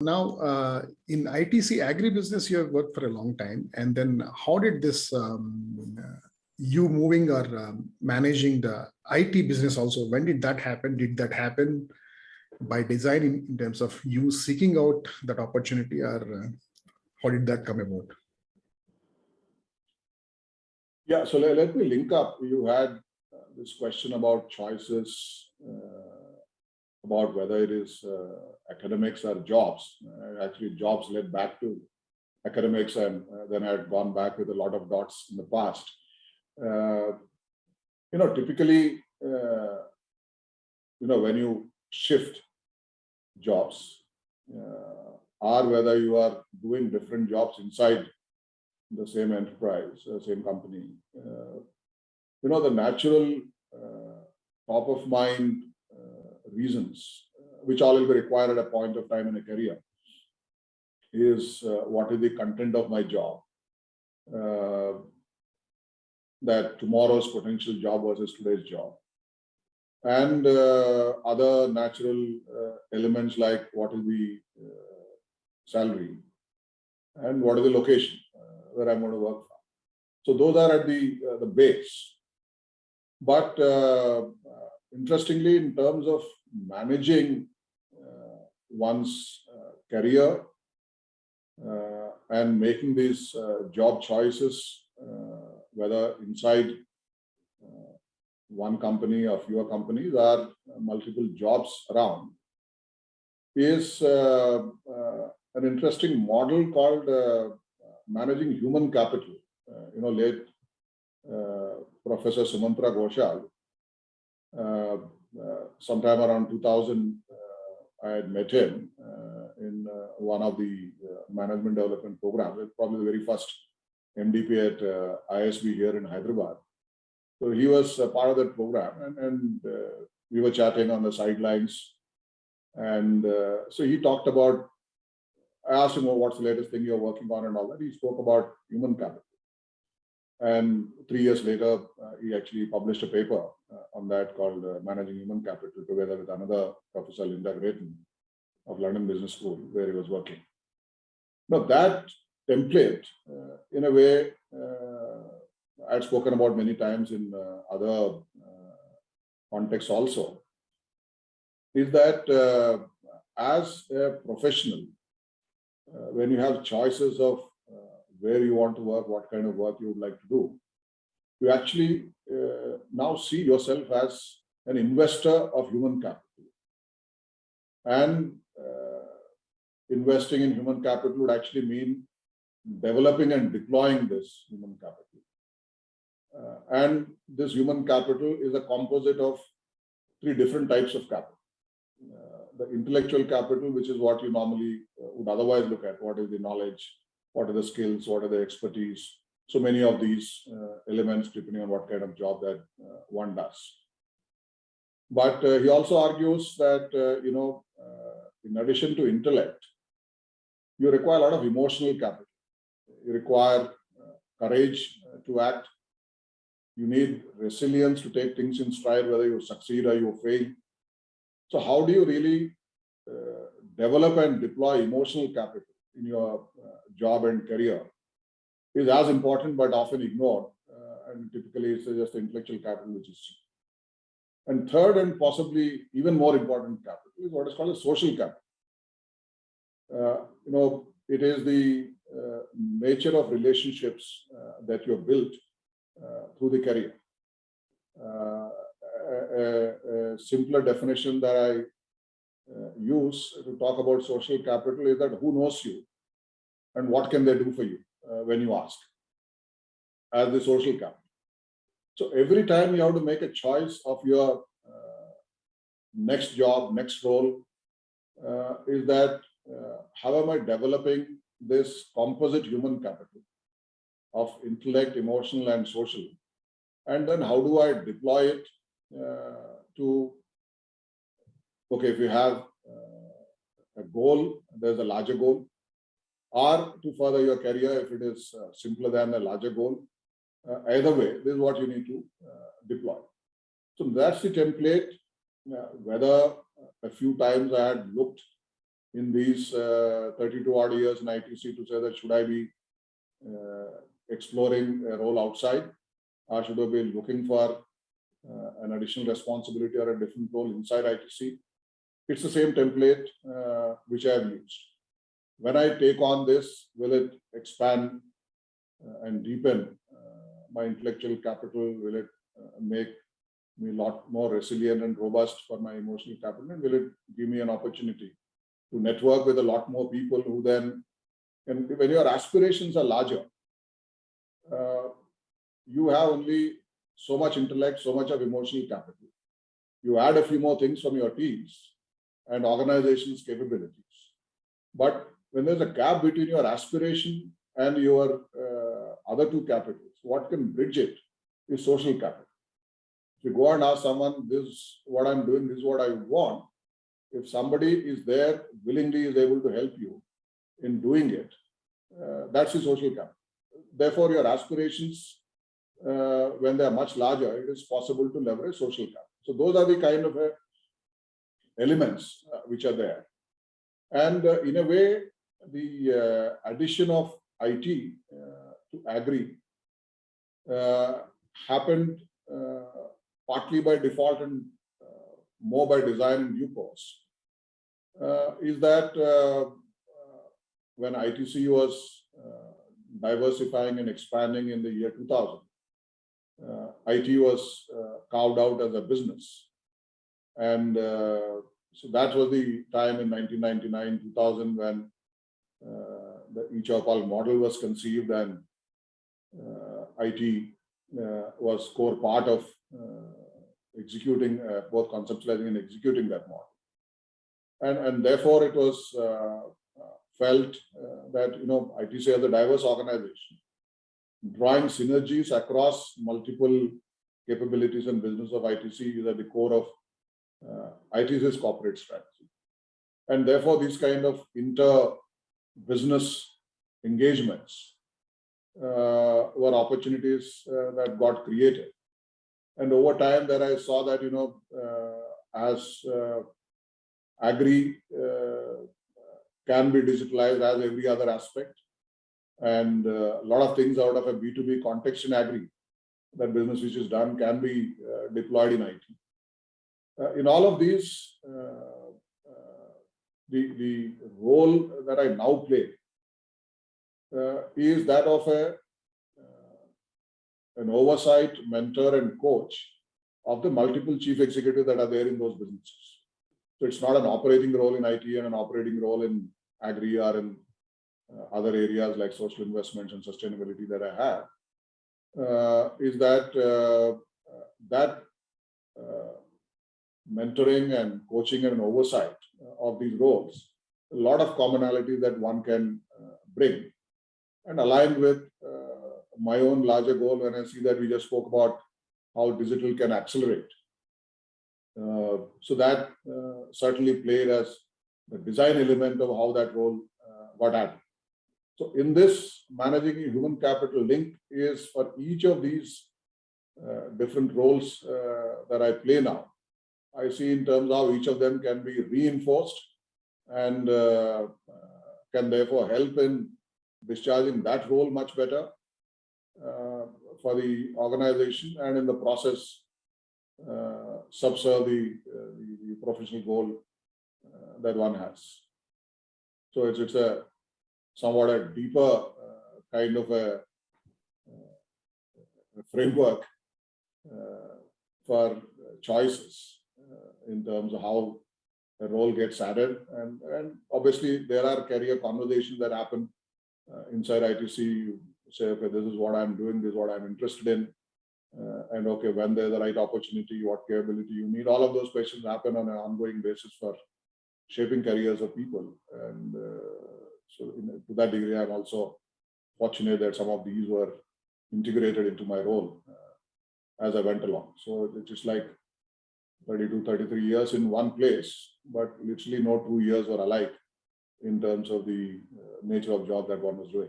Now, in ITC Agri business, you have worked for a long time. And then how did this, you moving or managing the IT business also, when did that happen? Did that happen by design in terms of you seeking out that opportunity, or how did that come about? Yeah, so let me link up. You had this question about choices, about whether it is academics or jobs. Actually, jobs led back to academics, and then I had gone back with a lot of dots in the past. Typically, when you shift jobs, or whether you are doing different jobs inside the same enterprise, same company, the natural top of mind reasons, which all will be required at a point of time in a career, is what is the content of my job, that tomorrow's potential job versus today's job, and other natural elements like what is the salary and what is the location where I'm going to work from. So those are at the base. But interestingly, in terms of managing one's career and making these job choices, whether inside one company or fewer companies or multiple jobs around, is an interesting model called managing human capital. Late Professor Sumanta Ghoshal, sometime around 2000, I had met him in one of the management development programs. It's probably the very first MDP at ISB here in Hyderabad. So he was a part of that program, and we were chatting on the sidelines. And so he talked about, I asked him, what's the latest thing you're working on and all that. He spoke about human capital. And 3 years later, he actually published a paper on that called Managing Human Capital, together with another Professor Linda Grayton of London Business School, where he was working. Now that template, in a way, I've spoken about many times in other contexts also, is that as a professional, when you have choices of where you want to work, what kind of work you would like to do, you actually now see yourself as an investor of human capital. And investing in human capital would actually mean developing and deploying this human capital. And this human capital is a composite of 3 different types of capital. The intellectual capital, which is what you normally would otherwise look at. What is the knowledge? What are the skills? What are the expertise? So many of these elements, depending on what kind of job that one does. But he also argues that, in addition to intellect, you require a lot of emotional capital. You require courage to act. You need resilience to take things in stride, whether you succeed or you fail. So how do you really develop and deploy emotional capital in your job and career is as important, but often ignored. And typically it's just intellectual capital, which is cheap. And third, and possibly even more important capital, is what is called a social capital. It is the nature of relationships that you have built through the career. A simpler definition that I use to talk about social capital is that who knows you and what can they do for you when you ask, as the social capital. So every time you have to make a choice of your next job, next role, is that how am I developing this composite human capital of intellect, emotional, and social? And then how do I deploy it to, okay, if you have a goal, there's a larger goal, or to further your career, if it is simpler than a larger goal. Either way, this is what you need to deploy. So that's the template. Whether a few times I had looked in these 32 odd years in ITC to say that should I be exploring a role outside, or should I be looking for an additional responsibility or a different role inside ITC? It's the same template which I have used. When I take on this, will it expand and deepen my intellectual capital? Will it make me a lot more resilient and robust for my emotional capital? And will it give me an opportunity to network with a lot more people who then, and when your aspirations are larger, you have only so much intellect, so much of emotional capital. You add a few more things from your teams and organization's capabilities. But when there's a gap between your aspiration and your other two capitals, what can bridge it is social capital. If you go and ask someone, this is what I'm doing, this is what I want, if somebody is there, willingly is able to help you in doing it, that's the social capital. Therefore, your aspirations, when they are much larger, it is possible to leverage social capital. So those are the kind of elements which are there. And in a way, the addition of IT to Agri happened partly by default and more by design in due course, is that when ITC was diversifying and expanding in the year 2000, IT was carved out as a business. And so that was the time in 1999, 2000 when the each-of-all model was conceived, and IT was core part of executing, both conceptualizing and executing that model. And therefore it was felt that, ITC as a diverse organization, drawing synergies across multiple capabilities and business of ITC is at the core of ITC's corporate strategy. And therefore these kind of inter-business engagements were opportunities that got created. And over time there I saw that, as Agri can be digitalized as every other aspect, and a lot of things out of a B2B context in Agri, that business which is done can be deployed in IT. In all of these, the role that I now play is that of an oversight, mentor, and coach of the multiple chief executives that are there in those businesses. So it's not an operating role in IT and an operating role in Agri or in other areas like social investments and sustainability that I have. Is that mentoring and coaching and oversight of these roles, a lot of commonality that one can bring, and aligned with my own larger goal when I see that we just spoke about how digital can accelerate. So that certainly played as the design element of how that role got added. So in this, managing human capital link is for each of these different roles that I play now. I see in terms of how each of them can be reinforced and can therefore help in discharging that role much better for the organization, and in the process subserve the professional goal that one has. So it's a somewhat a deeper kind of a framework for choices in terms of how a role gets added, and obviously there are career conversations that happen inside ITC. You say, okay, this is what I'm doing, this is what I'm interested in, and okay, when there's the right opportunity, what capability you need. All of those questions happen on an ongoing basis for shaping careers of people, and so to that degree, I'm also fortunate that some of these were integrated into my role as I went along. So it's just like 32, 33 years in one place, but literally no 2 years were alike in terms of the nature of job that one was doing.